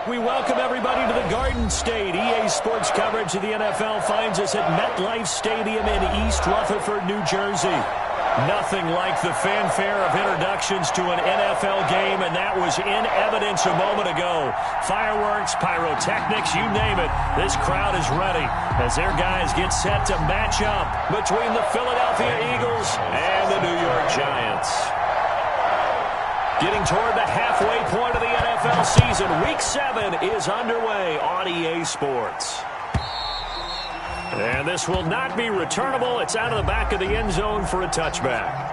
We welcome everybody to the Garden State. EA Sports coverage of the NFL finds us at MetLife Stadium in East Rutherford, New Jersey. Nothing like the fanfare of introductions to an NFL game, and that was in evidence a moment ago. Fireworks, pyrotechnics, you name it. This crowd is ready as their guys get set to match up between the Philadelphia Eagles and the New York Giants. Getting toward the halfway point of the NFL season, Week 7 is underway on EA Sports. And this will not be returnable. It's out of the back of the end zone for a touchback.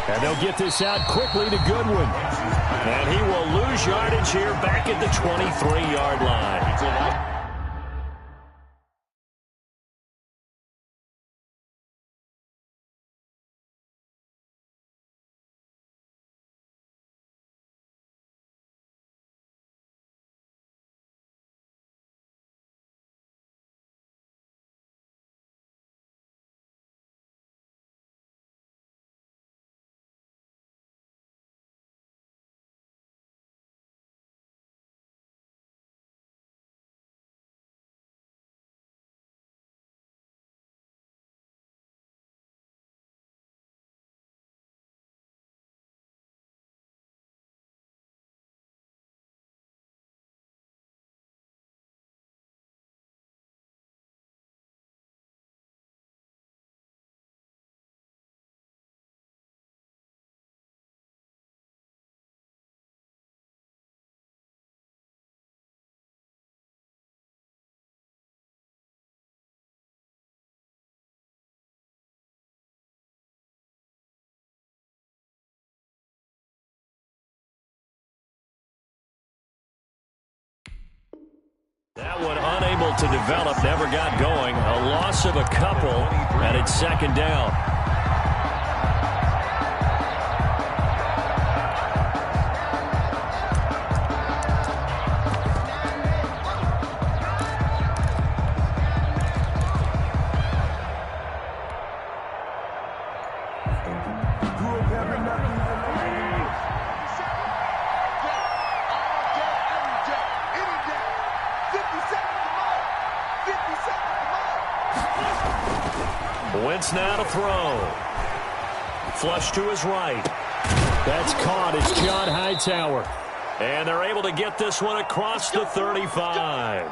And they'll get this out quickly to Goodwin. And he will lose yardage here back at the 23-yard line. That one unable to develop, never got going. A loss of a couple, and it's second down. Wentz now to throw. Flush to his right. That's caught. It's John Hightower. And they're able to get this one across the 35.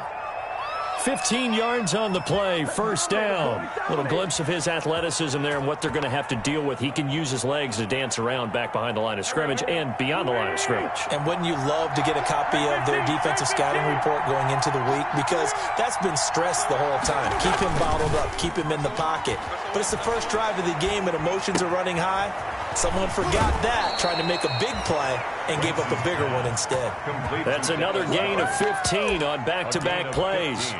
15 yards on the play, first down. Little glimpse of his athleticism there and what they're going to have to deal with. He can use his legs to dance around back behind the line of scrimmage and beyond the line of scrimmage. And wouldn't you love to get a copy of their defensive scouting report going into the week? Because that's been stressed the whole time. Keep him bottled up. Keep him in the pocket. But it's the first drive of the game and emotions are running high. Someone forgot that, trying to make a big play, and gave up a bigger one instead. That's another gain of 15 on back-to-back plays.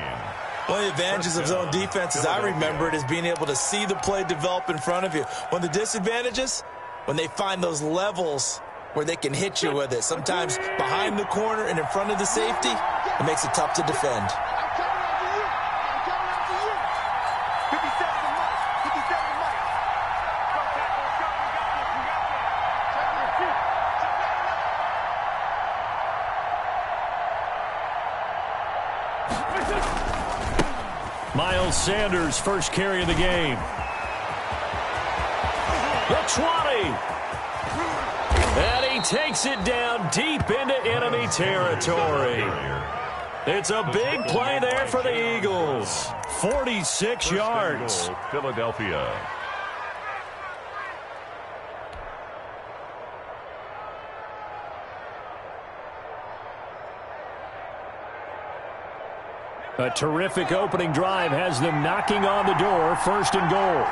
One of the advantages of zone defense, as I remember it, is being able to see the play develop in front of you. One of the disadvantages, when they find those levels where they can hit you with it, sometimes behind the corner and in front of the safety, it makes it tough to defend. Miles Sanders, first carry of the game. The 20. And he takes it down deep into enemy territory. It's a big play there for the Eagles. 46 yards. Philadelphia. A terrific opening drive has them knocking on the door, first and goal.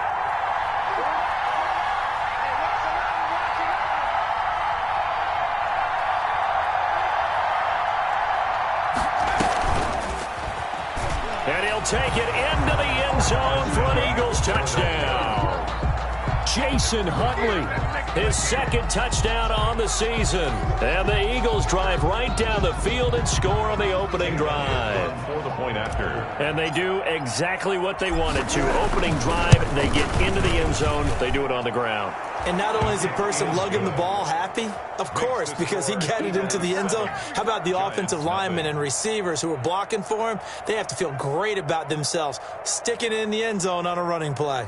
take it into the end zone for an Eagles touchdown. Jason Huntley, his second touchdown on the season. And the Eagles drive right down the field and score on the opening drive. For the point after. And they do exactly what they wanted to. Opening drive, they get into the end zone. They do it on the ground. And not only is the person lugging the ball happy, of course, because he got it into the end zone. How about the offensive linemen and receivers who are blocking for him? They have to feel great about themselves, sticking it in the end zone on a running play.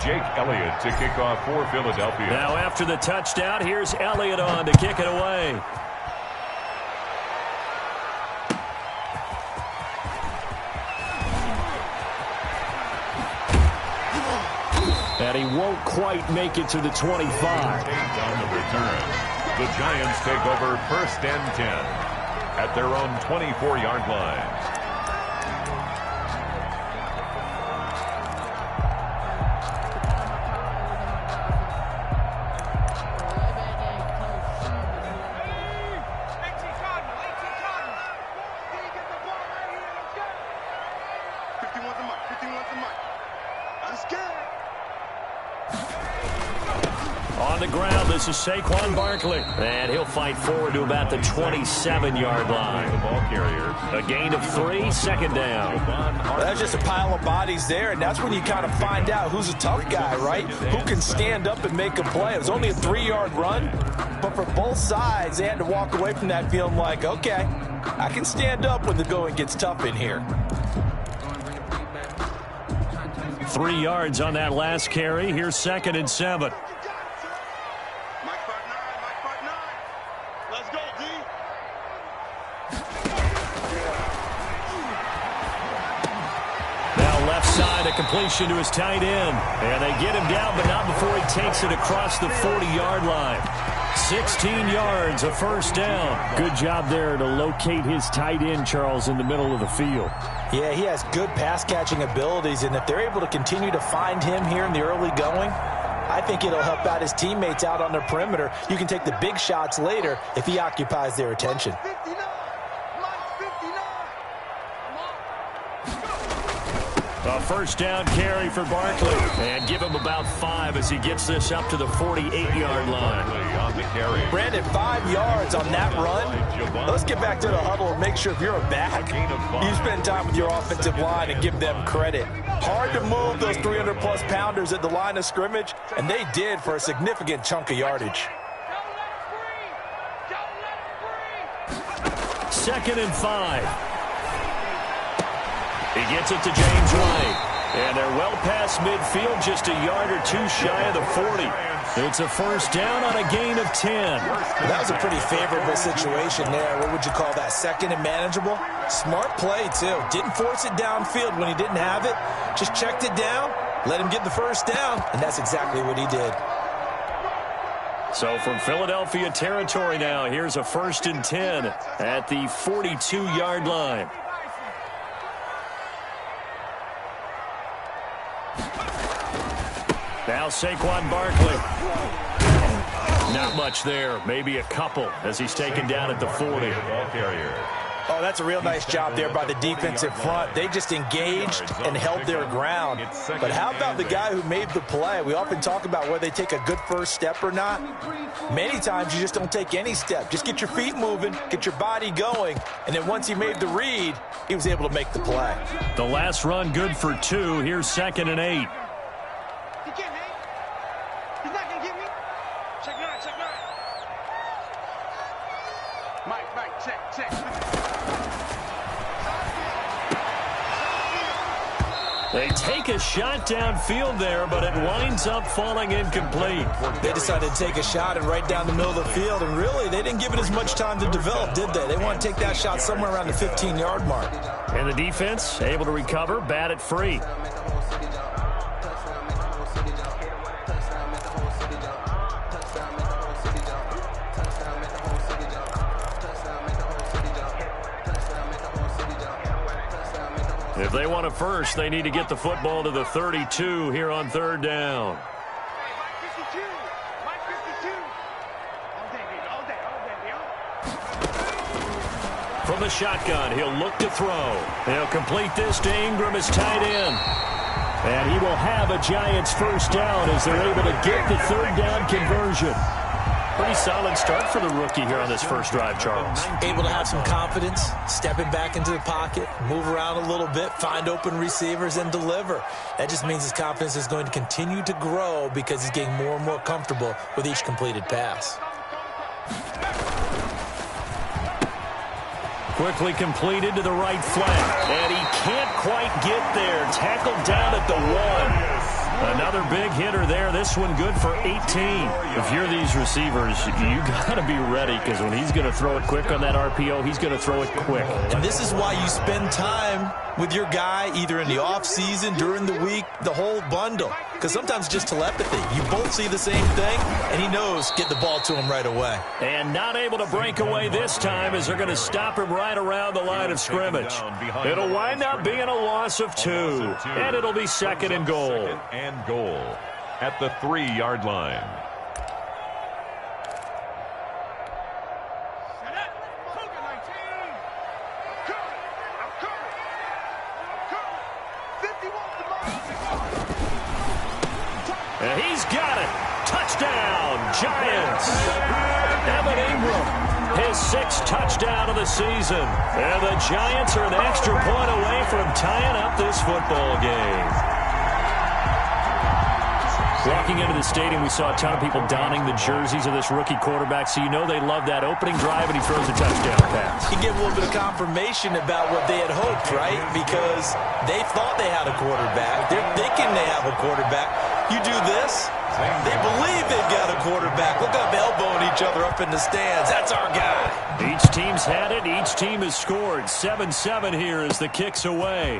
Jake Elliott to kick off for Philadelphia. Now after the touchdown, here's Elliott on to kick it away. And he won't quite make it to the 25. On the return, the Giants take over 1st and 10 at their own 24-yard line. On the ground, this is Saquon Barkley. And he'll fight forward to about the 27-yard line. The ball carrier. A gain of 3, second down. Well, that's just a pile of bodies there, and that's when you kind of find out who's a tough guy, right? Who can stand up and make a play. It was only a 3-yard run, but for both sides, they had to walk away from that feeling like, okay, I can stand up when the going gets tough in here. 3 yards on that last carry. Here's 2nd and 7. Side, a completion to his tight end. And they get him down, but not before he takes it across the 40-yard line. 16 yards, a first down. Good job there to locate his tight end, Charles, in the middle of the field. Yeah, he has good pass-catching abilities, and if they're able to continue to find him here in the early going, I think it'll help out his teammates out on the perimeter. You can take the big shots later if he occupies their attention. A first down carry for Barkley. And give him about 5 as he gets this up to the 48-yard line. On the carry. Brandon, 5 yards on that run. Let's get back to the huddle and make sure if you're a back, you spend time with your offensive line and give them credit. Hard to move those 300-plus pounders at the line of scrimmage, and they did for a significant chunk of yardage. 2nd and 5. He gets it to James White. And they're well past midfield, just a yard or 2 shy of the 40. It's a first down on a gain of 10. That was a pretty favorable situation there. What would you call that? 2nd and manageable? Smart play, too. Didn't force it downfield when he didn't have it. Just checked it down, let him get the first down, and that's exactly what he did. So from Philadelphia territory now, here's a 1st and 10 at the 42-yard line. Now Saquon Barkley. Not much there. Maybe a couple as he's taken down at the 40. Ball carrier. Oh, that's a real nice job there by the defensive front. They just engaged and held their ground. But how about the guy who made the play? We often talk about whether they take a good first step or not. Many times you just don't take any step. Just get your feet moving, get your body going, and then once he made the read, he was able to make the play. The last run good for 2. Here's 2nd and 8. They take a shot downfield there, but it winds up falling incomplete. They decided to take a shot and right down the middle of the field, and really, they didn't give it as much time to develop, did they? They want to take that shot somewhere around the 15-yard mark. And the defense able to recover, bat it free. If they want a first, they need to get the football to the 32 here on 3rd down. from the shotgun. He'll look to throw. He'll complete this to Ingram as tight end. And he will have a Giants first down as they're able to get the third down conversion. Pretty solid start for the rookie here on this first drive, Charles. Able to have some confidence, stepping back into the pocket, move around a little bit, find open receivers, and deliver. That just means his confidence is going to continue to grow because he's getting more and more comfortable with each completed pass. Quickly completed to the right flank. And he can't quite get there. Tackled down at the 1. Another big hitter there. This one good for 18. If you're these receivers, you got to be ready because when he's going to throw it quick on that RPO, he's going to throw it quick. And this is why you spend time with your guy either in the offseason, during the week, the whole bundle. Because sometimes it's just telepathy. You both see the same thing, and he knows get the ball to him right away. And not able to break away this time as they're going to stop him right around the line of scrimmage. It'll wind up being a loss of 2, and it'll be second and goal. At the 3-yard line. And he's got it. Touchdown, Giants. Evan Ingram, his 6th touchdown of the season. And the Giants are an extra point away from tying up this football game. Walking into the stadium, we saw a ton of people donning the jerseys of this rookie quarterback, so you know they love that opening drive, and he throws a touchdown pass. You get a little bit of confirmation about what they had hoped, right? Because they thought they had a quarterback. They're thinking they have a quarterback. You do this, they believe they've got a quarterback. Look up, elbowing each other up in the stands. That's our guy. Each team's had it. Each team has scored. 7-7 here as the kick's away.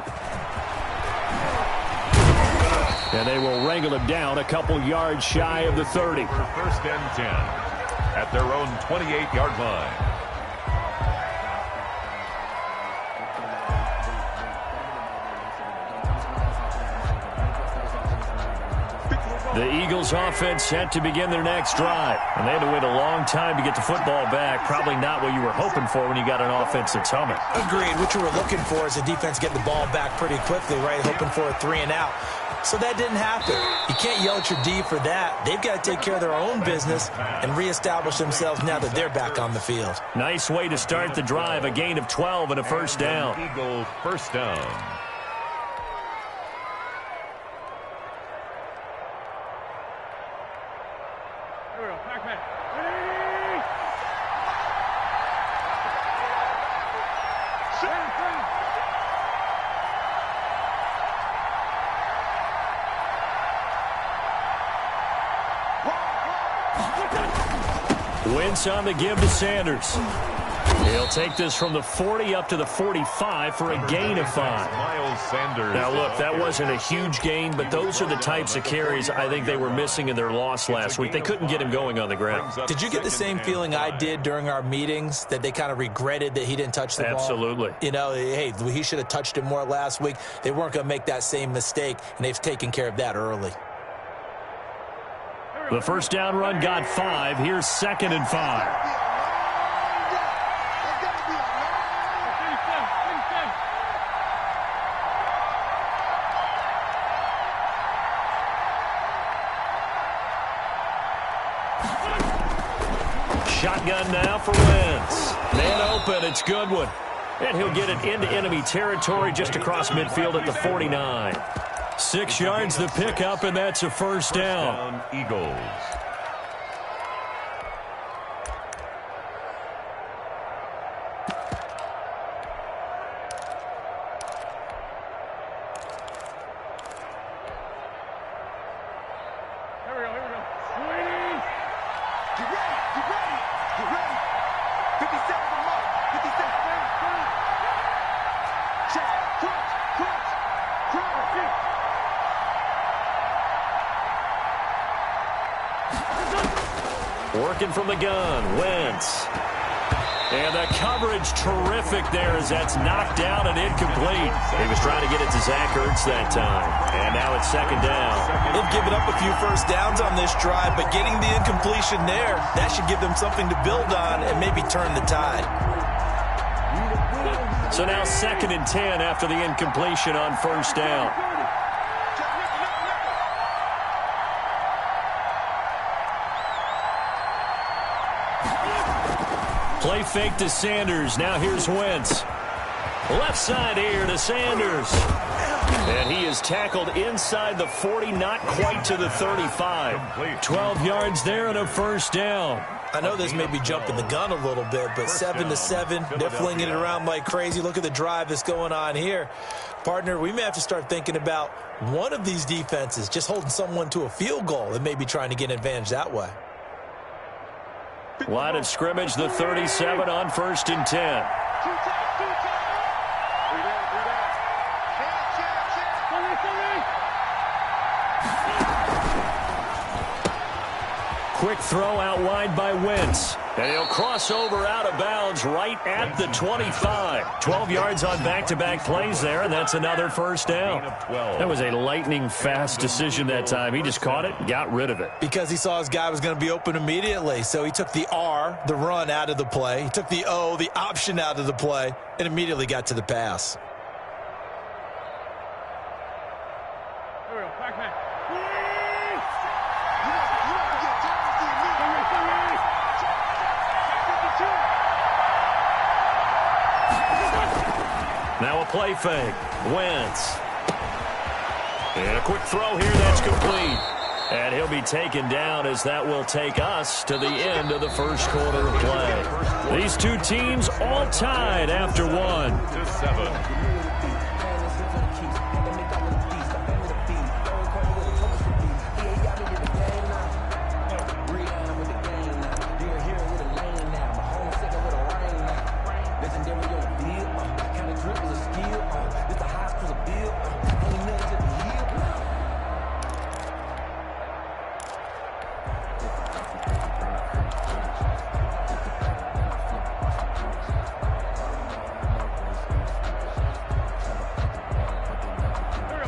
And they will wrangle him down a couple yards shy of the 30. First and 10 at their own 28-yard line. The Eagles offense set to begin their next drive. And they had to wait a long time to get the football back. Probably not what you were hoping for when you got an offense that's humming. Agreed. What you were looking for is the defense getting the ball back pretty quickly, right? Hoping for a 3 and out. So that didn't happen. You can't yell at your D for that. They've got to take care of their own business and reestablish themselves now that they're back on the field. Nice way to start the drive. A gain of 12 and a first down. Eagles first down. Wentz on the give to Sanders. He'll take this from the 40 up to the 45 for a gain of 5. Miles Sanders. Now, look, that wasn't a huge gain, but those are the types of carries I think they were missing in their loss last week. They couldn't get him going on the ground. Did you get the same feeling I did during our meetings, that they kind of regretted that he didn't touch the ball? Absolutely. You know, hey, he should have touched it more last week. They weren't going to make that same mistake, and they've taken care of that early. The first down run got 5. Here's 2nd and 5. Shotgun now for Wentz. Man open, it's Goodwin. And he'll get it into enemy territory just across midfield at the 49. 6 yards the pickup, and that's a first down. Eagles. Working from the gun, Wentz. And the coverage terrific there as that's knocked down and incomplete. He was trying to get it to Zach Ertz that time. And now it's 2nd down. They've given up a few first downs on this drive, but getting the incompletion there, that should give them something to build on and maybe turn the tide. So now 2nd and 10 after the incompletion on first down. Play fake to Sanders. Now here's Wentz. Left side here to Sanders. And he is tackled inside the 40, not quite to the 35. 12 yards there and a first down. I know this may be jumping the gun a little bit, but 7-7, they're flinging it around like crazy. Look at the drive that's going on here. Partner, we may have to start thinking about one of these defenses just holding someone to a field goal and maybe trying to get an advantage that way. Line of scrimmage, the 37 on 1st and 10. Quick throw out wide by Wentz. And he'll cross over out of bounds right at the 25. 12 yards on back-to-back plays there, and that's another first down. That was a lightning-fast decision that time. He just caught it and got rid of it. Because he saw his guy was going to be open immediately. So he took the R, the run, out of the play. He took the O, the option, out of the play, and immediately got to the pass. Now a play fake. Wentz. And a quick throw here that's complete. And he'll be taken down as that will take us to the end of the first quarter of play. These two teams all tied after 1.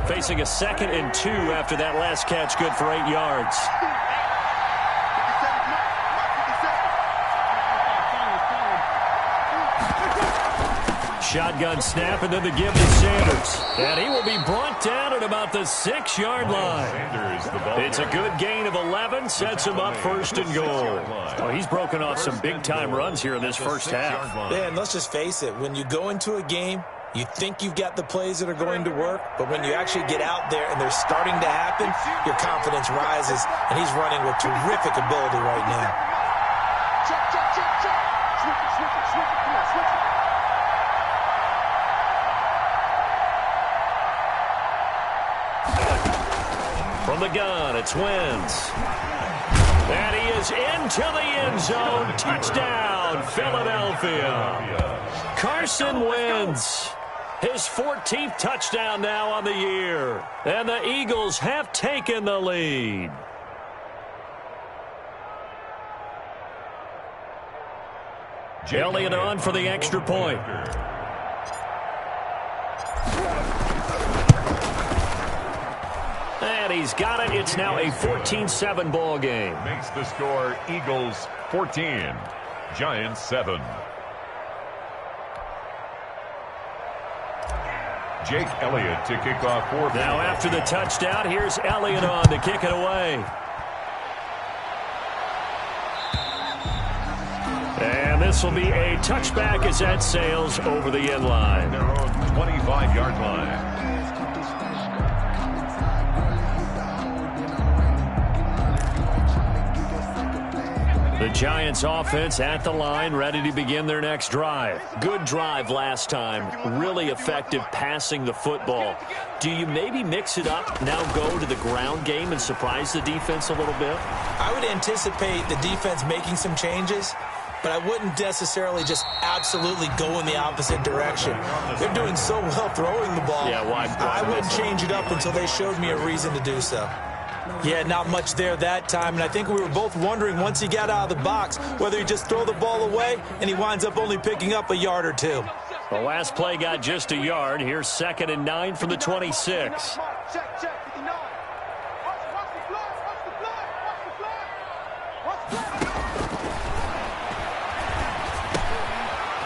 Facing a 2nd and 2 after that last catch, good for 8 yards. Shotgun snap and then the give to Sanders. And he will be brought down at about the 6-yard line. It's a good gain of 11, sets him up 1st and goal. Oh, he's broken off some big-time runs here in this first half. Yeah, and let's just face it, when you go into a game, you think you've got the plays that are going to work, but when you actually get out there and they're starting to happen, your confidence rises, and he's running with terrific ability right now. From the gun, it's Wentz. And he is into the end zone. Touchdown, Philadelphia. Carson Wentz. His 14th touchdown now on the year. And the Eagles have taken the lead. Elliott on for the extra point. And he's got it. It's now a 14-7 ball game. Makes the score Eagles 14, Giants 7. Jake Elliott to kick off 4th. Now after the touchdown, here's Elliott on to kick it away. And this will be a touchback as that sails over the end line. Their own 25-yard line. The Giants offense at the line, ready to begin their next drive. Good drive last time. Really effective passing the football. Do you maybe mix it up, now go to the ground game and surprise the defense a little bit? I would anticipate the defense making some changes, but I wouldn't necessarily just absolutely go in the opposite direction. They're doing so well throwing the ball. Yeah, why I wouldn't change it up until they showed me a reason to do so. Yeah, not much there that time, and I think we were both wondering once he got out of the box whether he just throw the ball away and he winds up only picking up a yard or two. The last play got just a yard. Here's 2nd and 9 from the 26.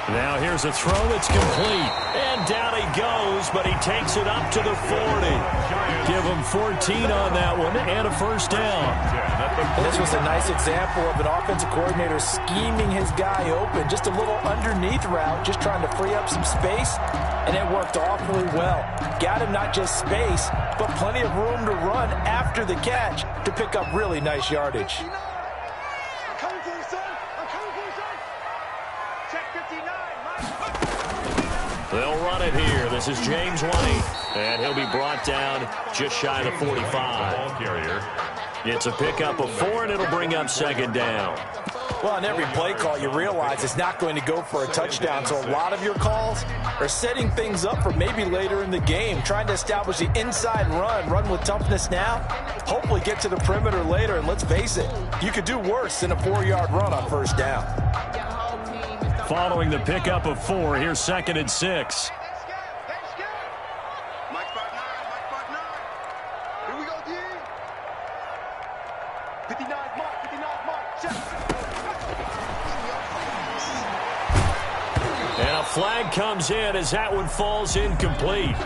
Now here's a throw that's complete. And down he goes, but he takes it up to the 40. Give him 14 on that one and a first down. This was a nice example of an offensive coordinator scheming his guy open. Just a little underneath route, just trying to free up some space, and it worked awfully well. Got him not just space, but plenty of room to run after the catch to pick up really nice yardage. They'll run it here. This is James White, and he'll be brought down just shy of the 45. It's a pickup of 4, and it'll bring up second down. Well, on every play call, you realize it's not going to go for a touchdown, so a lot of your calls are setting things up for maybe later in the game, trying to establish the inside run with toughness now, hopefully get to the perimeter later, and let's face it, you could do worse than a 4-yard run on first down. Following the pickup of 4, here's 2nd and 6. And a flag comes in as that one falls incomplete.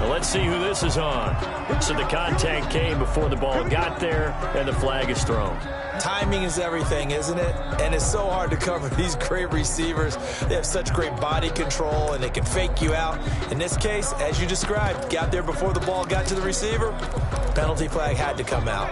Well, let's see who this is on. So the contact came before the ball got there, and the flag is thrown. Timing is everything, isn't it? And it's so hard to cover these great receivers. They have such great body control, and they can fake you out. In this case, as you described, got there before the ball got to the receiver. Penalty flag had to come out.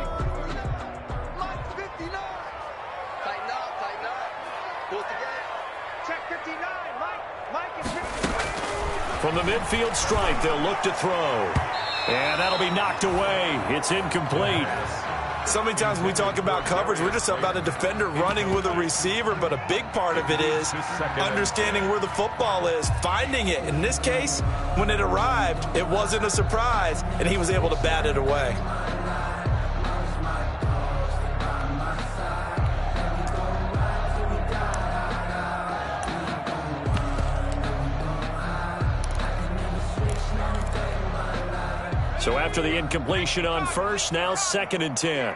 From the midfield stripe, they'll look to throw. And that'll be knocked away. It's incomplete. So many times when we talk about coverage, we're just about a defender running with a receiver, but a big part of it is understanding where the football is, finding it. In this case, when it arrived, it wasn't a surprise, and he was able to bat it away. So after the incompletion on first, now 2nd and 10.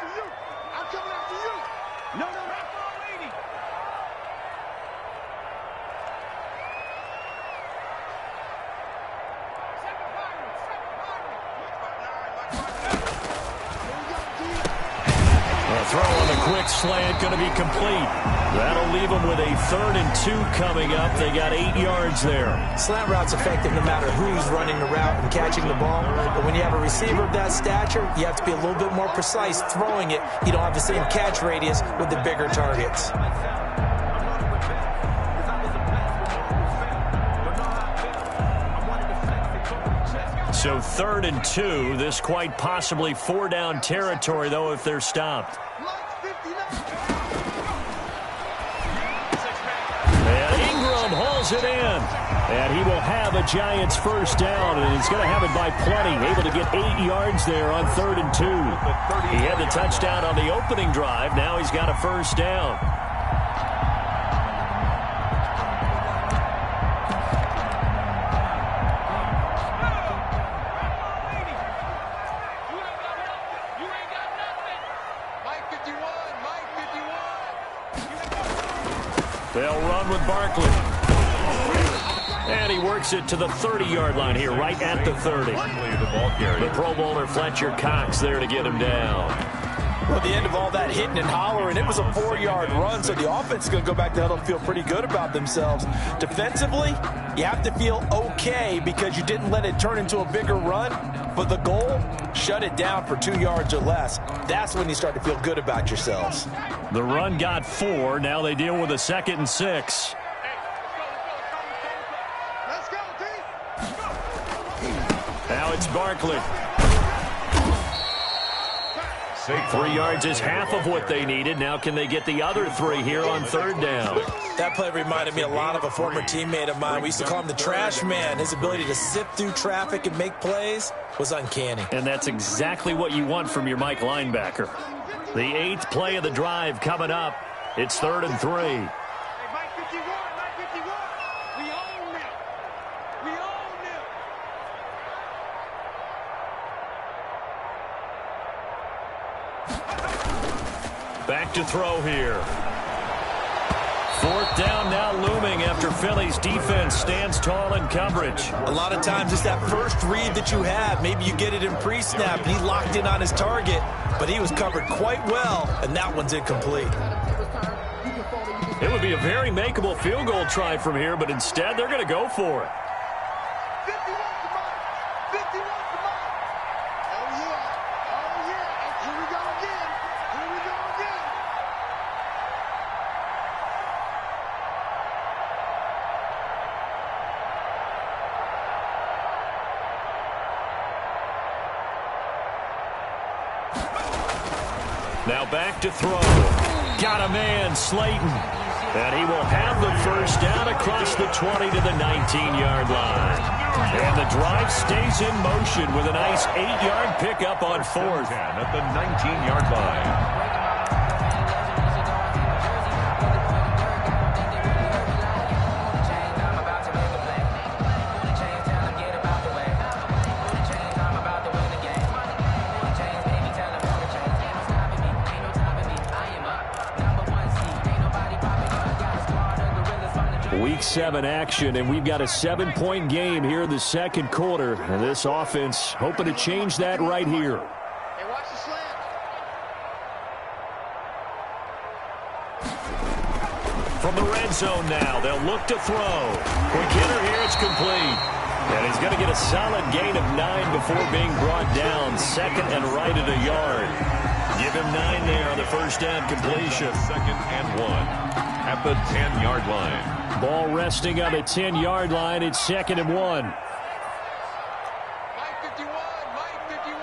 Throw on the quick slant, going to be complete. That'll leave them with a 3rd and 2 coming up. They got 8 yards there. Slant route's effective no matter who's running the route and catching the ball. But when you have a receiver of that stature, you have to be a little bit more precise throwing it. You don't have the same catch radius with the bigger targets. So 3rd and 2. This quite possibly 4-down territory, though, if they're stopped. And Ingram hauls it in. And he will have a Giants first down, and he's going to have it by plenty. Able to get 8 yards there on 3rd and 2. He had the touchdown on the opening drive. Now he's got a first down. They'll run with Barkley. And he works it to the 30-yard line here, right at the 30. The Pro Bowler Fletcher Cox there to get him down. Well, at the end of all that hitting and hollering, it was a 4-yard run, so the offense is going to go back to huddle and feel pretty good about themselves. Defensively, you have to feel okay because you didn't let it turn into a bigger run, but the goal, shut it down for 2 yards or less. That's when you start to feel good about yourselves. The run got 4. Now they deal with a 2nd and 6. Now it's Barkley. 3 yards is half of what they needed. Now can they get the other 3 here on 3rd down? That play reminded me a lot of a former teammate of mine. We used to call him the trash man. His ability to sift through traffic and make plays was uncanny. And that's exactly what you want from your Mike linebacker. The 8th play of the drive coming up. It's 3rd and 3. Back to throw here. Fourth down now looming after Philly's defense stands tall in coverage. A lot of times it's that first read that you have. Maybe you get it in pre-snap, and he locked in on his target, but he was covered quite well, and that one's incomplete. It would be a very makeable field goal try from here, but instead they're going to go for it. 51 to Mike. 51 to Mike. Oh, yeah. Oh, yeah. And here we go again. Here we go again. Now back to throw. Got a man, Slayton. And he will have the first down across the 20 to the 19-yard line. And the drive stays in motion with a nice 8-yard pickup on fourth. At the 19-yard line. Week 7 action, and we've got a 7-point game here in the second quarter. And this offense hoping to change that right here. Hey, watch the slant. From the red zone now, they'll look to throw. Quick hitter here, it's complete. And he's going to get a solid gain of 9 before being brought down. Second and right at a yard. Give him 9 there on the first down completion. Second and 1 at the 10-yard line. Ball resting on the 10-yard line. It's second and 1. Mike 51. Mike 51.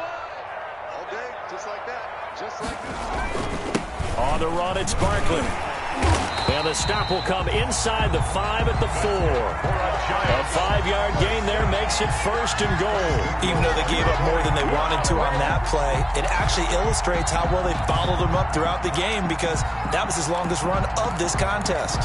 All day, just like that. Just like that. On the run, it's Barkley. And the stop will come inside the 5 at the 4. A 5-yard gain there makes it first and goal. Even though they gave up more than they wanted to on that play, it actually illustrates how well they bottled them up throughout the game, because that was his longest run of this contest.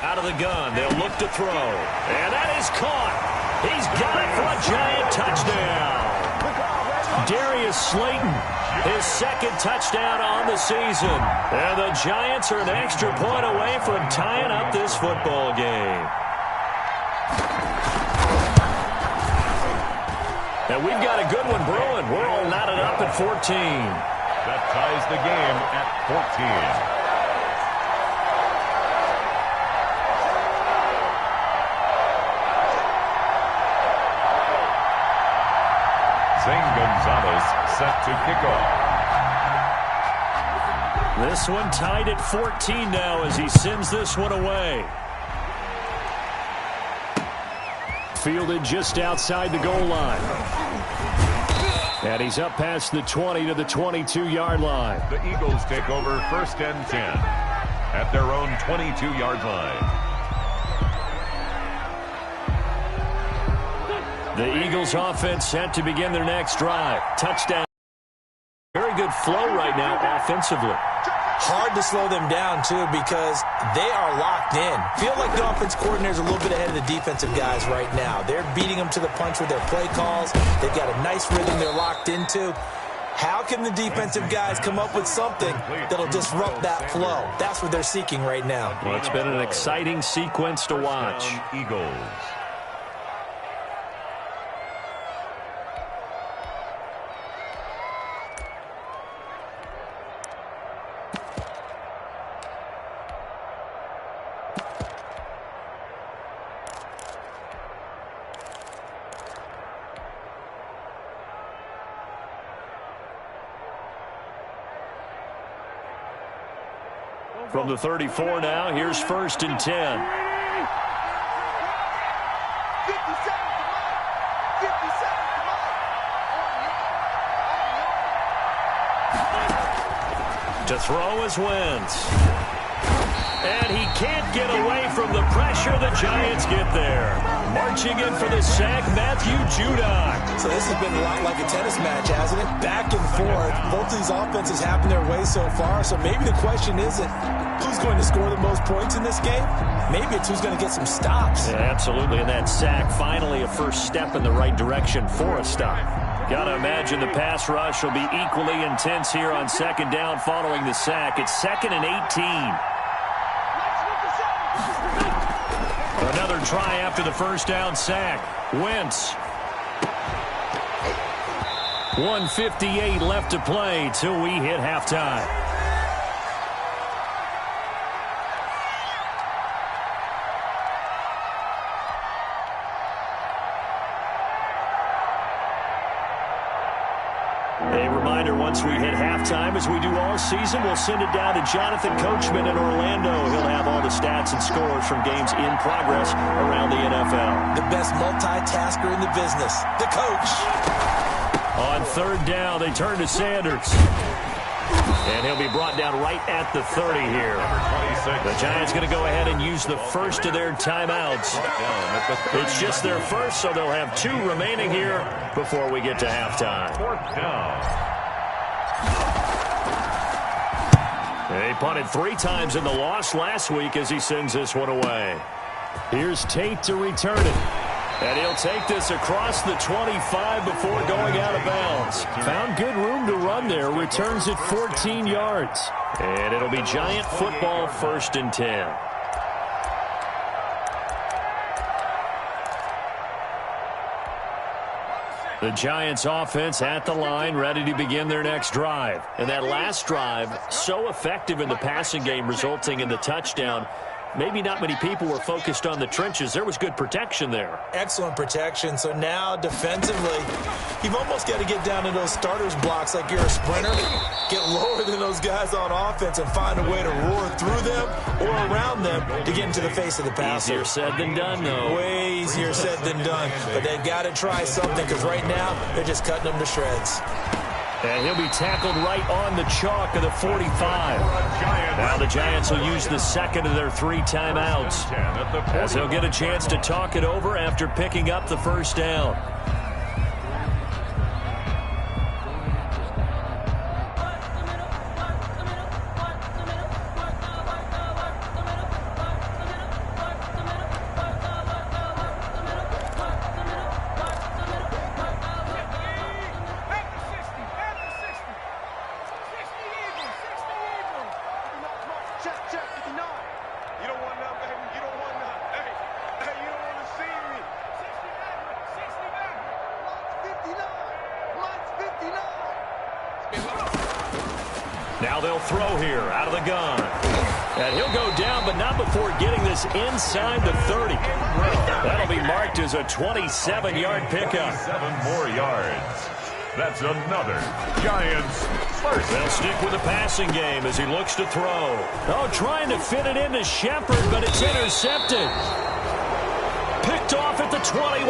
Out of the gun, they'll look to throw. And that is caught. He's got it for a giant touchdown. Darius Slayton, his second touchdown on the season. And the Giants are an extra point away from tying up this football game. And we've got a good one brewing. We're all knotted up at 14. That ties the game at 14. Zane Gonzalez set to kick off. This one tied at 14 now as he sends this one away. Fielded just outside the goal line. And he's up past the 20 to the 22-yard line. The Eagles take over first and 10 at their own 22-yard line. The Eagles offense set to begin their next drive. Touchdown. Very good flow right now offensively. Hard to slow them down, too, because they are locked in. Feel like the offense coordinator is a little bit ahead of the defensive guys right now. They're beating them to the punch with their play calls. They've got a nice rhythm they're locked into. How can the defensive guys come up with something that'll disrupt that flow? That's what they're seeking right now. Well, it's been an exciting sequence to watch. Eagles. From the 34 now, here's first and 10. 57 to Mike. 57 to Mike. To throw is Wentz. And he can't get away from the pressure. The Giants get there. Marching in for the sack, Matthew Judon. So this has been a lot like a tennis match, hasn't it? Back and forth. Both of these offenses happen their way so far. So maybe the question isn't who's going to score the most points in this game. Maybe it's who's going to get some stops. Yeah, absolutely. And that sack, finally a first step in the right direction for a stop. Got to imagine the pass rush will be equally intense here on second down following the sack. It's 2nd and 18. Another try after the first down sack. Wentz. 1:58 left to play till we hit halftime. A reminder, once we hit halftime, as we do all season, we'll send it down to Jonathan Coachman in Orlando. He'll have all the stats and scores from games in progress around the NFL. The best multitasker in the business, the coach. On third down, they turn to Sanders. And he'll be brought down right at the 30 here. The Giants going to go ahead and use the first of their timeouts. It's just their first, so they'll have 2 remaining here before we get to halftime. They punted 3 times in the loss last week as he sends this one away. Here's Tate to return it. And he'll take this across the 25 before going out of bounds. Found good room to run there. Returns it 14 yards. And it'll be Giant football, 1st and 10. The Giants offense at the line, ready to begin their next drive. And that last drive, so effective in the passing game, resulting in the touchdown. Maybe not many people were focused on the trenches. There was good protection there. Excellent protection. So now defensively, you've almost got to get down to those starters blocks like you're a sprinter. Get lower than those guys on offense and find a way to roar through them or around them to get into the face of the passer. Easier said than done, though. Way easier said than done. But they've got to try something because right now they're just cutting them to shreds. And he'll be tackled right on the chalk of the 45. Now the Giants will use the second of their 3 timeouts, as they'll get a chance to talk it over after picking up the first down. Now they'll throw here out of the gun. And he'll go down, but not before getting this inside the 30. That'll be marked as a 27-yard pickup. 7 more yards. That's another Giants first. They'll stick with the passing game as he looks to throw. Oh, trying to fit it into Shepard, but it's intercepted. Picked off at the 21.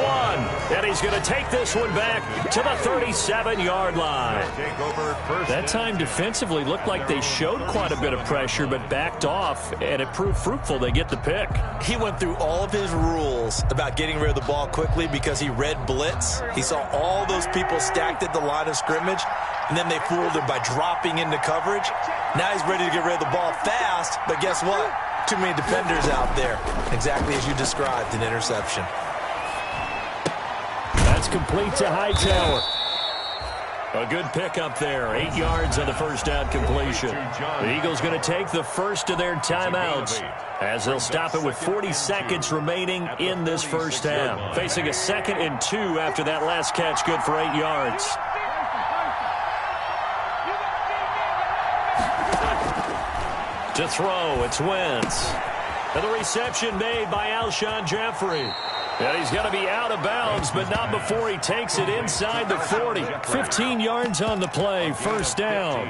And he's going to take this one back to the 37-yard line. That time defensively looked like they showed quite a bit of pressure but backed off, and it proved fruitful. They get the pick. He went through all of his rules about getting rid of the ball quickly because he read blitz. He saw all those people stacked at the line of scrimmage, and then they fooled him by dropping into coverage. Now he's ready to get rid of the ball fast, but guess what? Too many defenders out there. Exactly as you described, an interception. That's complete to Hightower. A good pickup there. 8 yards on the first down completion. The Eagles going to take the first of their timeouts as they'll stop it with 40 seconds remaining in this first half. Facing a 2nd and 2 after that last catch, good for 8 yards. To throw, it's Wentz. And the reception made by Alshon Jeffrey. And he's going to be out of bounds, but not before he takes it inside the 40. 15 yards on the play, first down.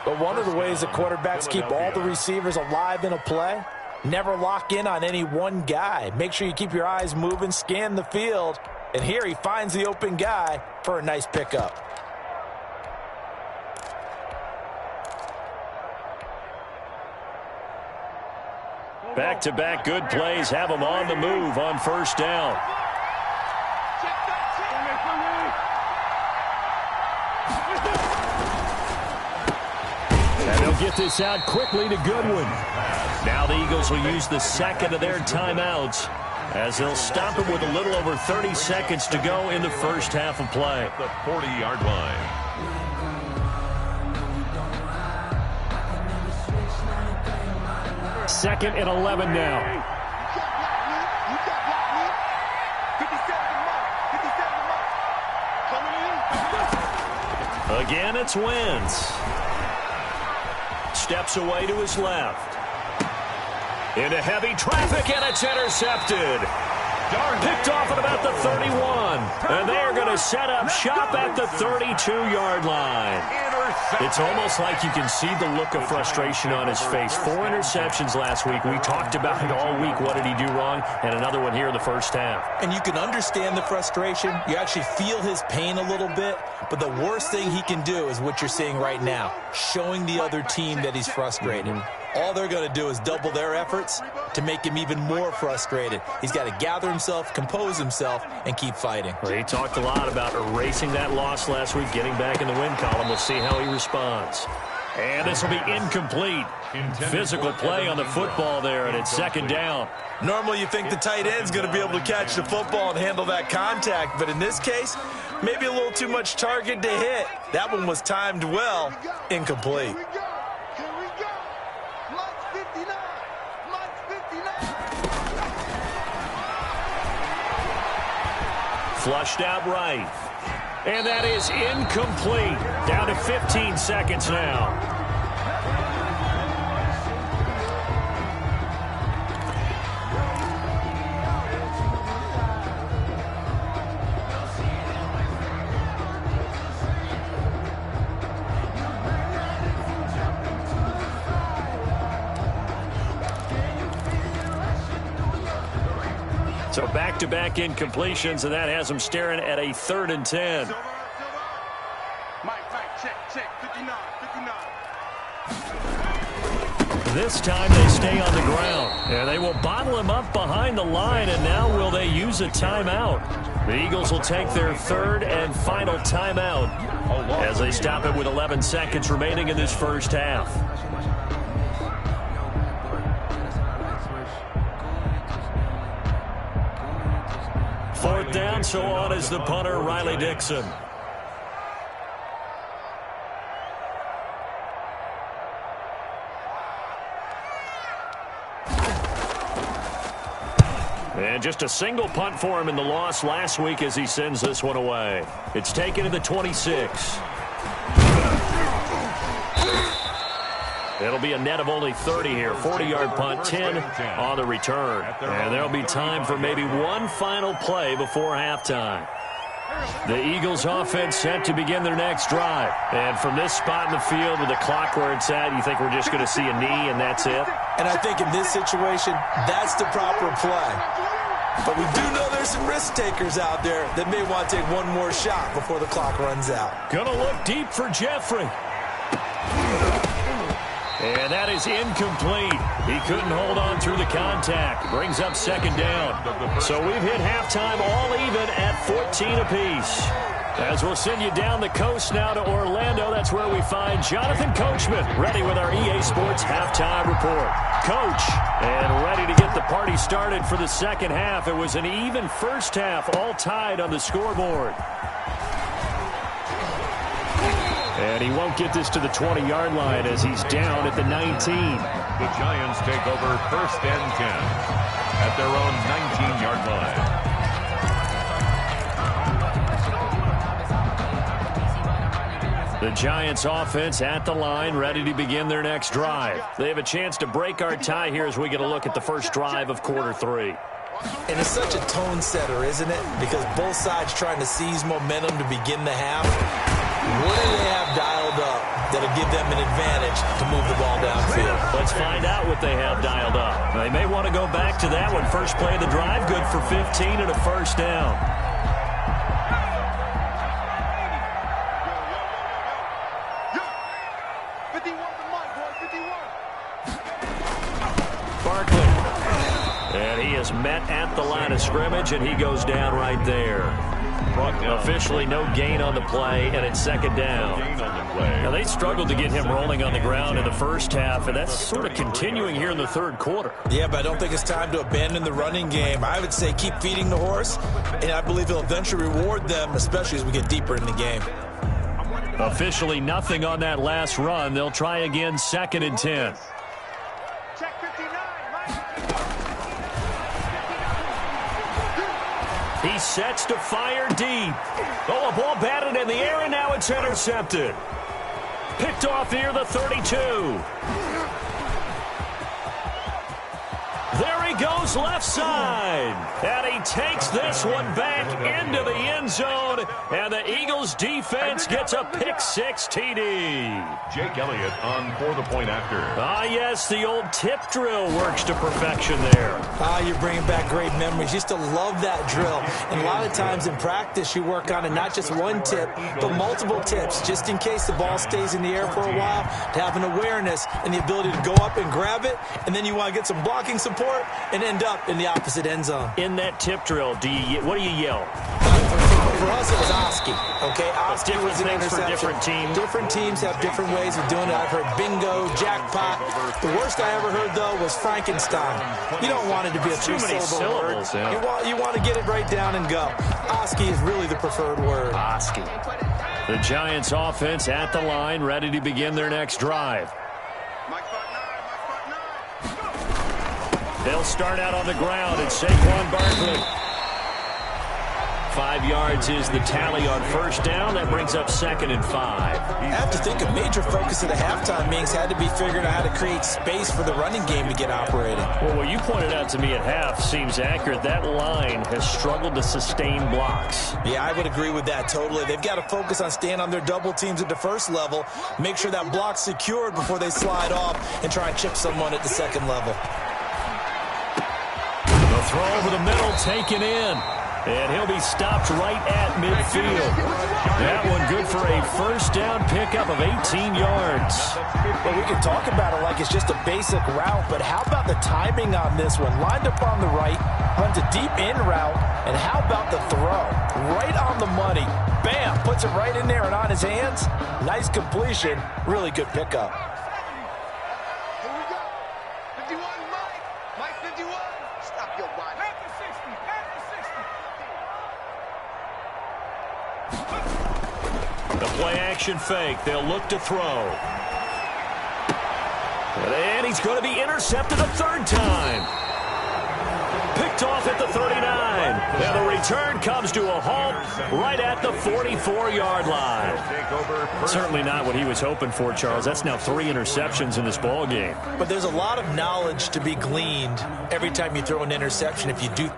But one of the ways that quarterbacks keep all the receivers alive in a play, never lock in on any one guy. Make sure you keep your eyes moving, scan the field. And here he finds the open guy for a nice pickup. Back-to-back good plays have them on the move on first down. And they'll get this out quickly to Goodwin. Now the Eagles will use the second of their timeouts as they'll stop it with a little over 30 seconds to go in the first half of play. The 40-yard line. Second and 11 now. Again, it's Wentz. Steps away to his left. Into heavy traffic, and it's intercepted. Picked off at about the 31. And they are going to set up shop at the 32-yard line. It's almost like you can see the look of frustration on his face. 4 interceptions last week. We talked about it all week. What did he do wrong? And another one here in the first half. And you can understand the frustration. You actually feel his pain a little bit. But the worst thing he can do is what you're seeing right now, showing the other team that he's frustrated. All they're going to do is double their efforts to make him even more frustrated. He's got to gather himself, compose himself, and keep fighting. Well, he talked a lot about erasing that loss last week, getting back in the win column. We'll see how he responds. And this will be incomplete. Physical play on the football there, and it's second down. Normally you think the tight end's going to be able to catch the football and handle that contact, but in this case, maybe a little too much target to hit. That one was timed well, incomplete. Flushed out right. And that is incomplete. Down to 15 seconds now. So back-to-back incompletions, and that has them staring at a 3rd and 10. Check, 59. This time they stay on the ground, and they will bottle him up behind the line, and now will they use a timeout? The Eagles will take their 3rd and final timeout as they stop it with 11 seconds remaining in this first half. Fourth down, so on is the punter, Riley Dixon. And just a single punt for him in the loss last week as he sends this one away. It's taken to the 26. It'll be a net of only 30 here. 40-yard punt, 10 on the return. And there'll be time for maybe one final play before halftime. The Eagles offense set to begin their next drive. And from this spot in the field with the clock where it's at, you think we're just going to see a knee and that's it? And I think in this situation, that's the proper play. But we do know there's some risk takers out there that may want to take one more shot before the clock runs out. Gonna look deep for Jeffrey. And that is incomplete. He couldn't hold on through the contact. Brings up second down. So we've hit halftime all even at 14 apiece. As we'll send you down the coast now to Orlando, that's where we find Jonathan Coachman, ready with our EA Sports halftime report. Coach, and ready to get the party started for the second half. It was an even first half, all tied on the scoreboard. And he won't get this to the 20-yard line as he's down at the 19. The Giants take over 1st and 10 at their own 19-yard line. The Giants offense at the line, ready to begin their next drive. They have a chance to break our tie here as we get a look at the first drive of quarter 3. And it's such a tone setter, isn't it? Because both sides trying to seize momentum to begin the half. What do they have dialed up that'll give them an advantage to move the ball downfield? Let's find out what they have dialed up. They may want to go back to that one. First play of the drive, good for 15 and a first down. Barkley just met at the line of scrimmage, and he goes down right there. Officially no gain on the play, and it's second down. Now, they struggled to get him rolling on the ground in the first half, and that's sort of continuing here in the third quarter. Yeah, but I don't think it's time to abandon the running game. I would say keep feeding the horse, and I believe he'll eventually reward them, especially as we get deeper in the game. Officially nothing on that last run. They'll try again, 2nd and 10. Check 59, Mike. He sets to fire deep. Oh, a ball batted in the air, and now it's intercepted. Picked off near the 32. There he goes left side. And he takes this one back into the end zone. And the Eagles defense gets a pick-6 TD. Jake Elliott on for the point after. Ah, yes, the old tip drill works to perfection there. Ah, you're bringing back great memories. Used to love that drill. And a lot of times in practice, you work on it, not just one tip, but multiple tips, just in case the ball stays in the air for a while, to have an awareness and the ability to go up and grab it, and then you want to get some blocking support and end up in the opposite end zone. In that tip drill, what do you yell? For us, it was Oski. Okay, Oski was an things for interception. different teams. Different teams have different ways of doing it. I've heard bingo, jackpot. The worst I ever heard, though, was Frankenstein. You don't want it to be a Too many three-syllable word. syllables, yeah. You want to get it right down and go. Oski is really the preferred word. Oski. The Giants offense at the line, ready to begin their next drive. Mike front 9, Mike front 9. They'll start out on the ground. It's Saquon Barkley. 5 yards is the tally on first down. That brings up 2nd and 5. I have to think a major focus of the halftime meetings had to be figuring out how to create space for the running game to get operating. Well, what you pointed out to me at half seems accurate. That line has struggled to sustain blocks. Yeah, I would agree with that totally. They've got to focus on staying on their double teams at the first level, make sure that block's secured before they slide off and try and chip someone at the second level. The throw over the middle taken in. And he'll be stopped right at midfield. That one good for a first down pickup of 18 yards. Well, we can talk about it like it's just a basic route, but how about the timing on this one? Lined up on the right, runs a deep in route, and how about the throw? Right on the money. Bam, puts it right in there and on his hands. Nice completion. Really good pickup. Here we go. 51, Mike. Mike 51. Stop your body. Back to 60. Back to 60. The play-action fake. They'll look to throw. And he's going to be intercepted a third time. Picked off at the 39. And the return comes to a halt right at the 44-yard line. Certainly not what he was hoping for, Charles. That's now 3 interceptions in this ball game. But there's a lot of knowledge to be gleaned every time you throw an interception if you do.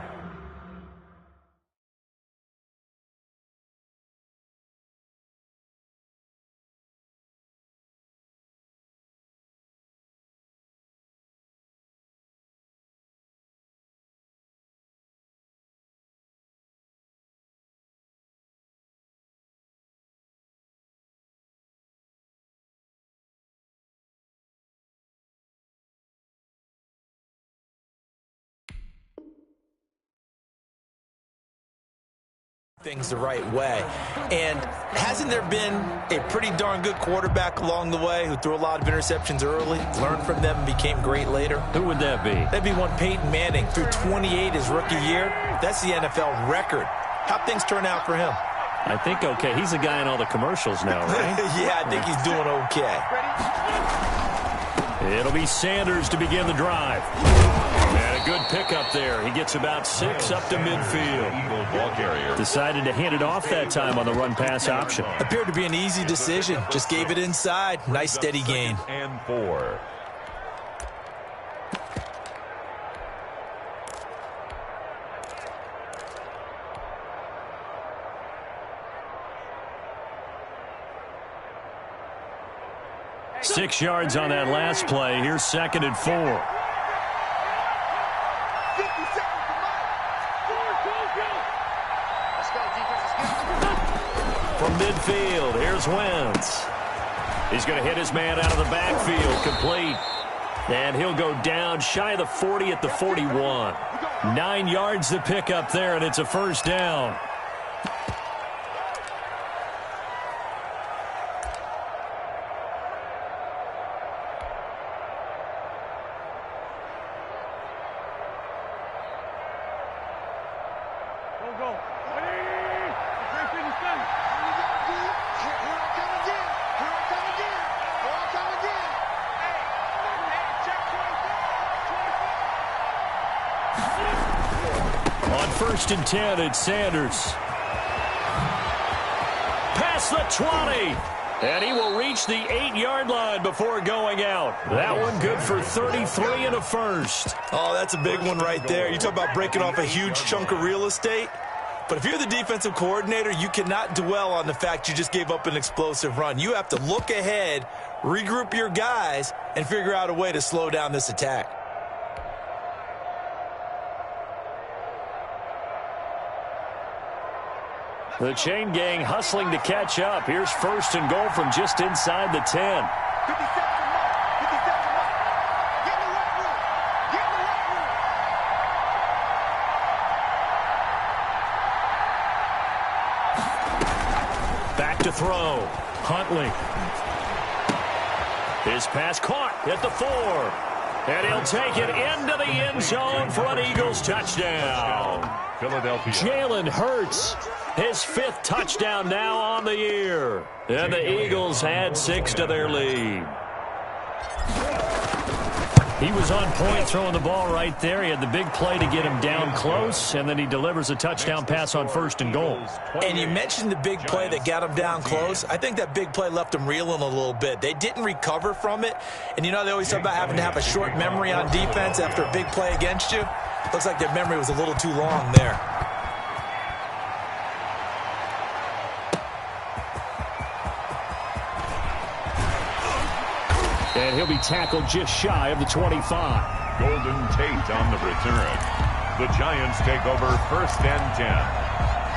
Things the right way. And hasn't there been a pretty darn good quarterback along the way who threw a lot of interceptions early, learned from them, and became great later? Who would that be? That'd be one Peyton Manning. Threw 28 his rookie year. That's the NFL record. How'd things turn out for him? I think okay. He's a guy in all the commercials now, right? Yeah, I think he's doing okay. It'll be Sanders to begin the drive. And a good pickup there. He gets about 6 up to midfield. Eagle ball carrier. Decided to hand it off that time on the run-pass option. Appeared to be an easy decision. Just gave it inside. Nice steady gain. And 4. Six yards on that last play. Here's 2nd and 4. 50 seconds to Mike. Let's go, defense. From midfield, here's Wentz. He's going to hit his man out of the backfield, complete. And he'll go down shy of the 40 at the 41. 9 yards to pick up there, and it's a first down. On 1st and 10, it's Sanders. Past the 20. And he will reach the 8-yard line before going out. That one good for 33 and a first. Oh, that's a big one right there. You talk about breaking off a huge chunk of real estate. But if you're the defensive coordinator, you cannot dwell on the fact you just gave up an explosive run. You have to look ahead, regroup your guys, and figure out a way to slow down this attack. The chain gang hustling to catch up. Here's 1st and goal from just inside the 10. Back to throw. Huntley. His pass caught at the 4. And he'll take it into the end zone for an Eagles touchdown. Philadelphia. Jalen Hurts, his 5th touchdown now on the year. And the Eagles add 6 to their lead. He was on point throwing the ball right there. He had the big play to get him down close, and then he delivers a touchdown pass on 1st and goal. And you mentioned the big play that got him down close. I think that big play left him reeling a little bit. They didn't recover from it. And you know they always talk about having to have a short memory on defense after a big play against you. Looks like their memory was a little too long there. And he'll be tackled just shy of the 25. Golden Tate on the return. The Giants take over 1st and 10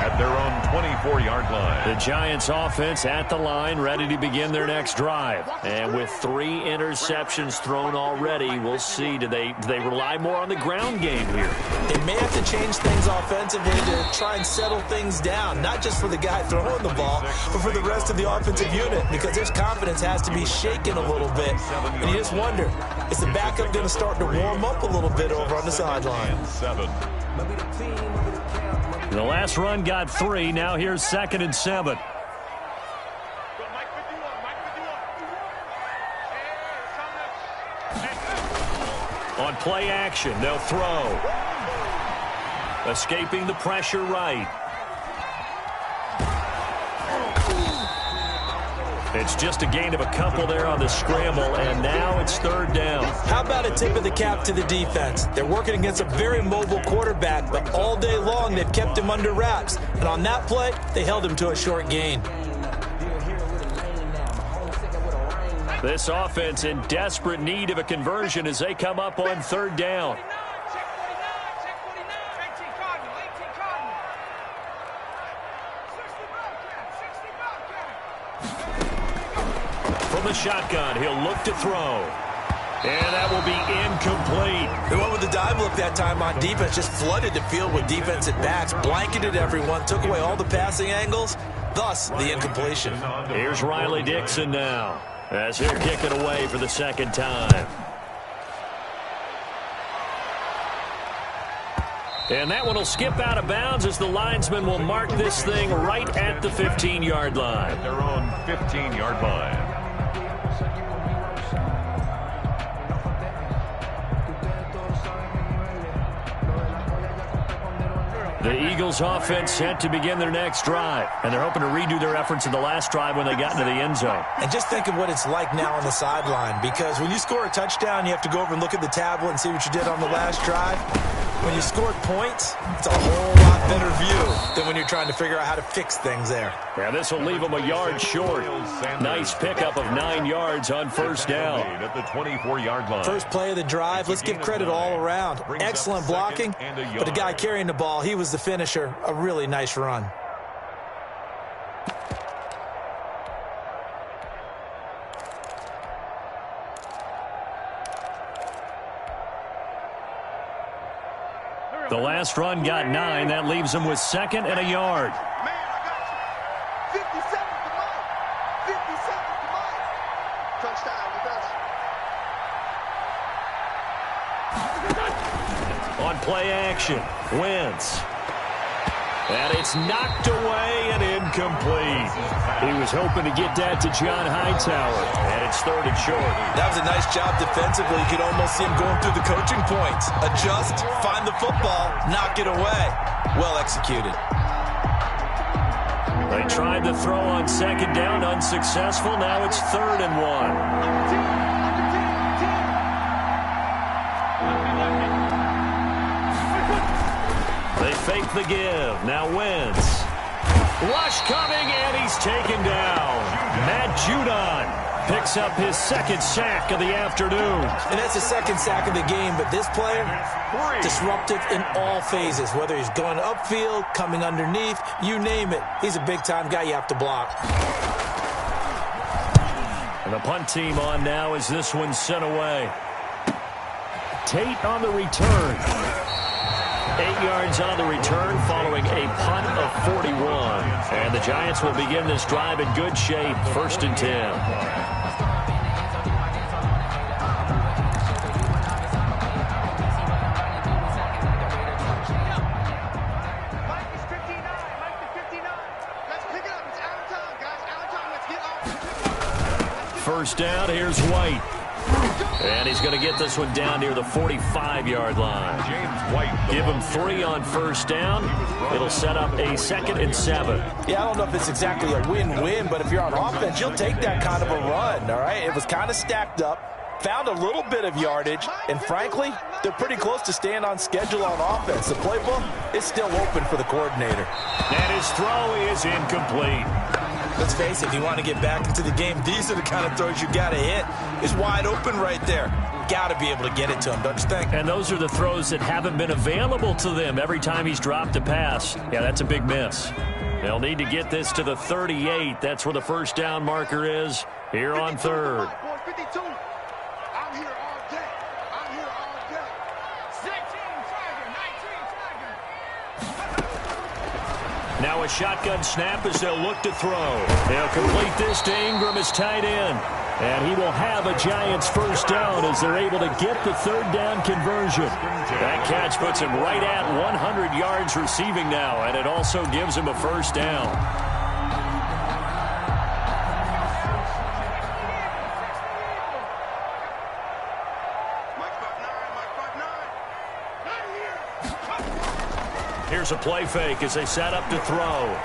at their own 24-yard line. The Giants offense at the line, ready to begin their next drive. And with 3 interceptions thrown already, we'll see, do they rely more on the ground game here? They may have to change things offensively to try and settle things down, not just for the guy throwing the ball, but for the rest of the offensive unit, because his confidence has to be shaken a little bit. And you just wonder, is the backup going to start to warm up a little bit over on the sideline? 7. The last run got 3. Now here's 2nd and 7. On play action, they'll throw. Escaping the pressure right. It's just a gain of a couple there on the scramble, and now it's 3rd down. How about a tip of the cap to the defense? They're working against a very mobile quarterback, but all day long they've kept him under wraps. And on that play, they held him to a short gain. This offense in desperate need of a conversion as they come up on 3rd down. From the shotgun, he'll look to throw. And that will be incomplete. They went with the dive look that time on defense, just flooded the field with defensive backs, blanketed everyone, took away all the passing angles, thus the incompletion. Here's Riley Dixon now, as he'll kick it away for the 2nd time. And that one will skip out of bounds as the linesman will mark this thing right at the 15-yard line. At their own 15-yard line. The Eagles offense set to begin their next drive, and they're hoping to redo their efforts in the last drive when they got into the end zone. And just think of what it's like now on the sideline, because when you score a touchdown, you have to go over and look at the tablet and see what you did on the last drive. When you scored points, it's a whole lot better view than when you're trying to figure out how to fix things there. Yeah, this will leave them a yard short. Nice pickup of 9 yards on 1st down. At the 24-yard line. First play of the drive, let's give credit all around. Excellent blocking, but the guy carrying the ball, he was the finisher. A really nice run. The last run got 9. That leaves him with 2nd and a yard. Man, I got you. 50 seconds to Mike. 50 seconds to Mike. Touchdown, we got you. On play action, Wentz. And it's knocked away and incomplete. He was hoping to get that to John Hightower, and it's 3rd and short. That was a nice job defensively. You could almost see him going through the coaching points. Adjust, find the football, knock it away. Well executed. They tried to throw on 2nd down, unsuccessful. Now it's 3rd and 1. They fake the give. Now Wentz. Rush coming, and he's taken down. Matt Judon picks up his 2nd sack of the afternoon. And that's the 2nd sack of the game, but this player, disruptive in all phases, whether he's going upfield, coming underneath, you name it. He's a big-time guy you have to block. And the punt team on now as this one's sent away. Tate on the return. 8 yards on the return following a punt of 41. And the Giants will begin this drive in good shape. 1st and 10. First down, here's White. And he's going to get this one down near the 45-yard line. James White. Give him 3 on 1st down. It'll set up a 2nd and 7. Yeah, I don't know if it's exactly a win-win, but if you're on offense, you'll take that kind of a run, all right? It was kind of stacked up, found a little bit of yardage, and frankly, they're pretty close to staying on schedule on offense. The playbook is still open for the coordinator. And his throw is incomplete. Let's face it, if you want to get back into the game, these are the kind of throws you got to hit. He's wide open right there. Got to be able to get it to him, don't you think? And those are the throws that haven't been available to them every time he's dropped a pass. Yeah, that's a big miss. They'll need to get this to the 38. That's where the 1st down marker is here on 3rd. 52. I'm here all day. I'm here all day. 16 Tiger, 19 Tiger. Now a shotgun snap as they'll look to throw. They'll complete this to Ingram as tight end. And he will have a Giants 1st down as they're able to get the 3rd down conversion. That catch puts him right at 100 yards receiving now, and it also gives him a 1st down. Here's a play fake as they set up to throw.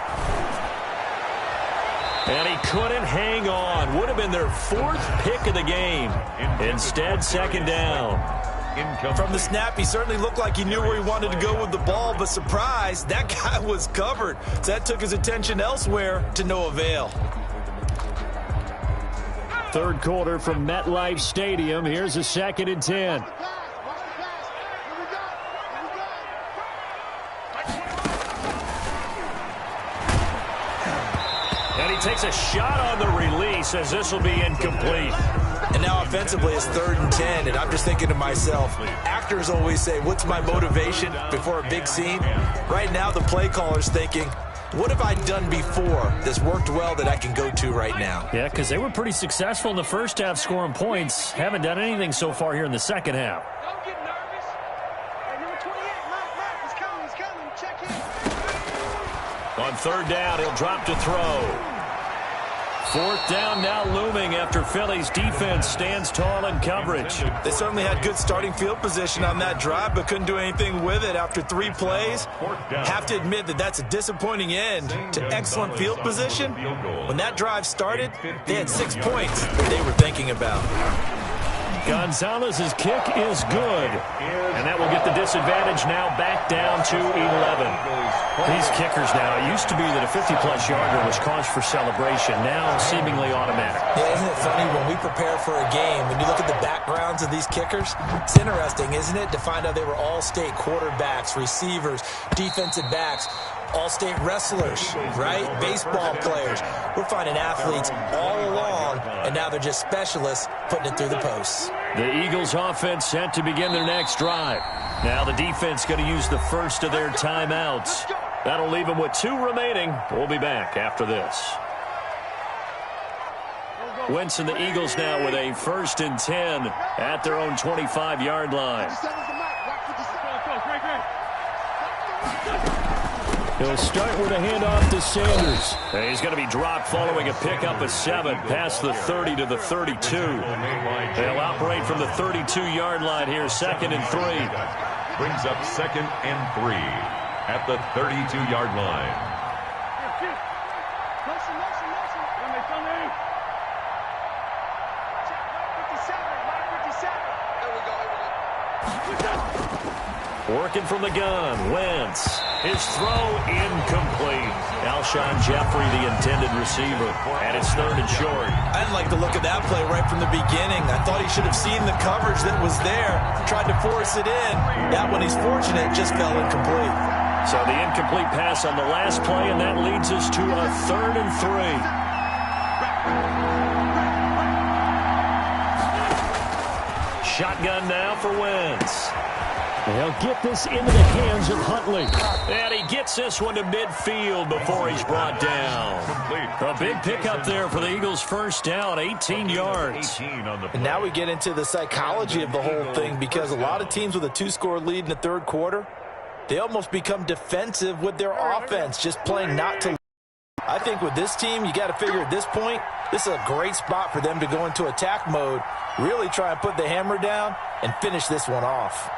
And he couldn't hang on. Would have been their 4th pick of the game. Instead, 2nd down. From the snap, he certainly looked like he knew where he wanted to go with the ball, but surprise, that guy was covered. So that took his attention elsewhere to no avail. 3rd quarter from MetLife Stadium. Here's a 2nd and 10. And he takes a shot on the release as this will be incomplete. And now offensively it's 3rd and 10, and I'm just thinking to myself, actors always say, what's my motivation before a big scene? Right now the play caller's thinking, what have I done before that's worked well that I can go to right now? Yeah, because they were pretty successful in the 1st half scoring points. Haven't done anything so far here in the 2nd half. Don't get nervous. Hey, number 28, Mike, he's coming. Check in. On 3rd down, he'll drop to throw. 4th down now looming after Philly's defense stands tall in coverage. They certainly had good starting field position on that drive, but couldn't do anything with it after 3 plays. Have to admit that that's a disappointing end to excellent field position. When that drive started, they had 6 points that they were thinking about. Gonzalez's kick is good. And that will get the disadvantage now back down to 11. These kickers now, it used to be that a 50-plus yarder was cause for celebration. Now seemingly automatic. Yeah, isn't it funny when we prepare for a game, when you look at the backgrounds of these kickers, it's interesting, isn't it, to find out they were all-state quarterbacks, receivers, defensive backs. All-state wrestlers, right? Baseball players. We're finding athletes all along, and now they're just specialists putting it through the posts. The Eagles offense set to begin their next drive. Now the defense going to use the first of their timeouts. That'll leave them with 2 remaining. We'll be back after this. Wentz and the Eagles now with a 1st and 10 at their own 25-yard line. He'll start with a handoff to Sanders. And he's going to be dropped following a pickup of 7 past the 30 to the 32. They'll operate from the 32-yard line here, 2nd and 3. Brings up 2nd and 3 at the 32-yard line. Working from the gun, Wentz. His throw incomplete. Alshon Jeffrey, the intended receiver. And it's 3rd and short. I didn't like the look of that play right from the beginning. I thought he should have seen the coverage that was there. Tried to force it in. That one, he's fortunate, just fell incomplete. So the incomplete pass on the last play, and that leads us to a 3rd and 3. Shotgun now for Wentz. They'll get this into the hands of Huntley. And he gets this one to midfield before he's brought down. A big pickup there for the Eagles' first down, 18 yards. And now we get into the psychology of the whole thing, because a lot of teams with a 2-score lead in the 3rd quarter, they almost become defensive with their offense, just playing not to. I think with this team, you got to figure at this point, this is a great spot for them to go into attack mode, really try and put the hammer down and finish this one off.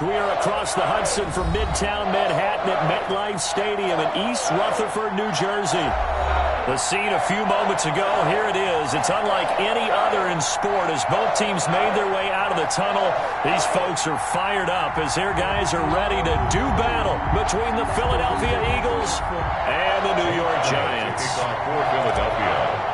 We are across the Hudson from Midtown Manhattan at MetLife Stadium in East Rutherford, New Jersey. The scene a few moments ago, here it is. It's unlike any other in sport as both teams made their way out of the tunnel. These folks are fired up as their guys are ready to do battle between the Philadelphia Eagles and the New York Giants. For Philadelphia.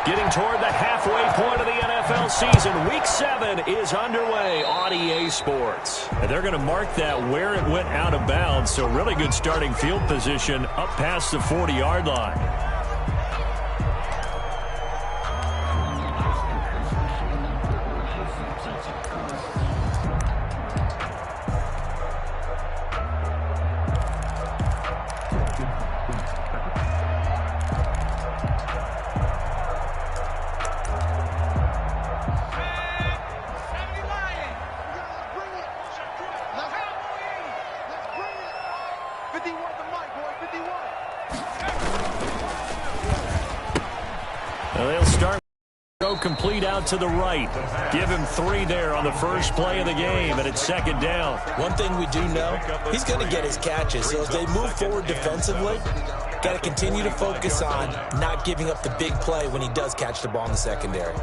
Getting toward the halfway point of the NFL season. Week 7 is underway on EA Sports. And they're going to mark that where it went out of bounds. So really good starting field position up past the 40-yard line. They'll start go complete out to the right. Give him 3 there on the first play of the game, and it's second down. One thing we do know, he's going to get his catches. So as they move forward defensively, got to continue to focus on not giving up the big play when he does catch the ball in the secondary.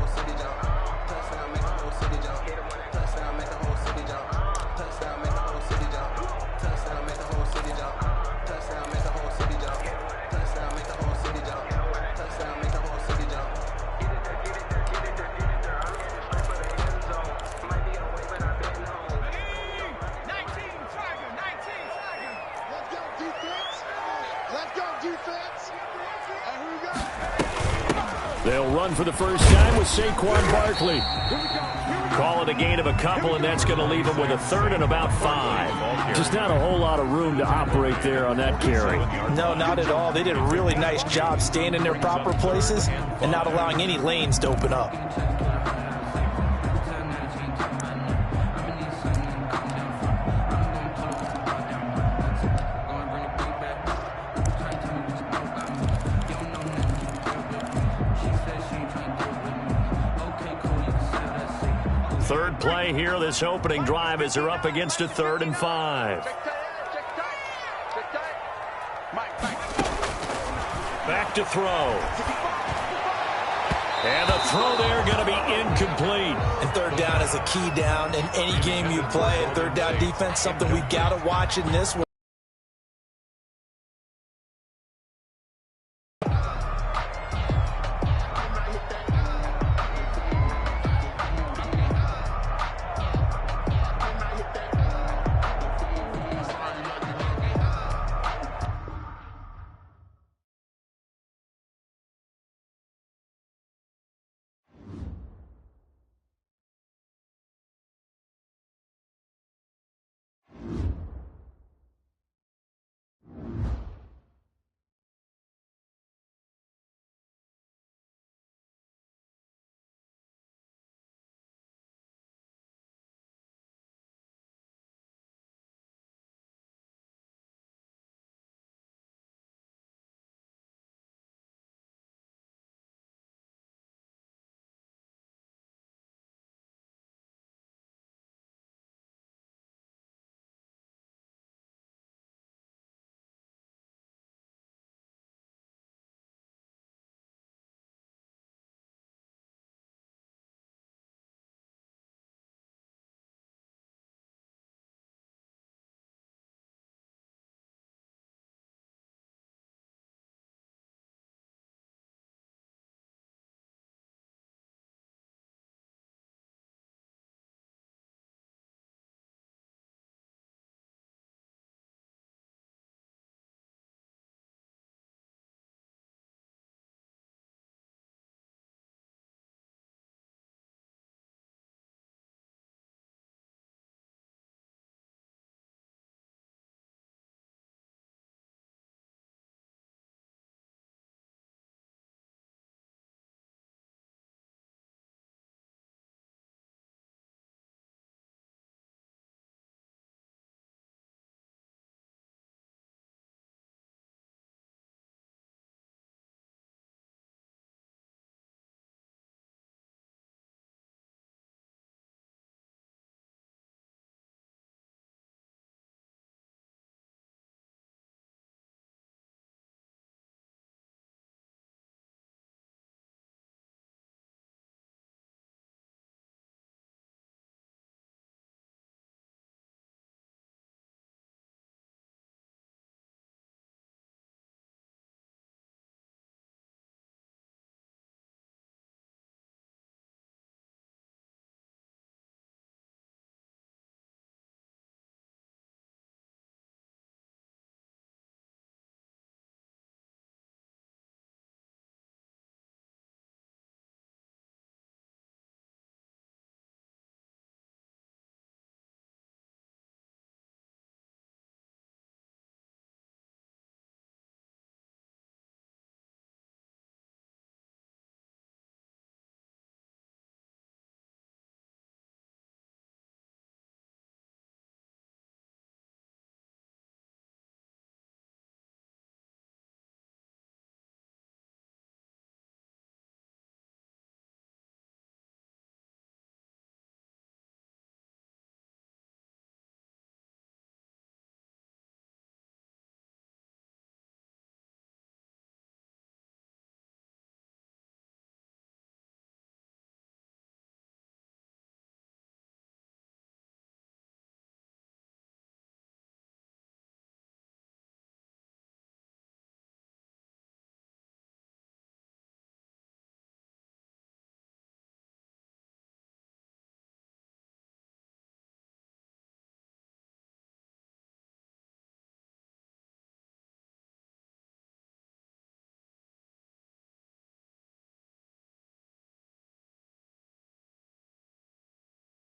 They'll run for the first time with Saquon Barkley. Call it a gain of a couple, and that's going to leave them with a third and about 5. Just not a whole lot of room to operate there on that carry. No, not at all. They did a really nice job staying in their proper places and not allowing any lanes to open up. Third play here, this opening drive as they're up against a 3rd and 5. Back to throw. And the throw there going to be incomplete. And third down is a key down in any game you play. And third down defense, something we've got to watch in this one.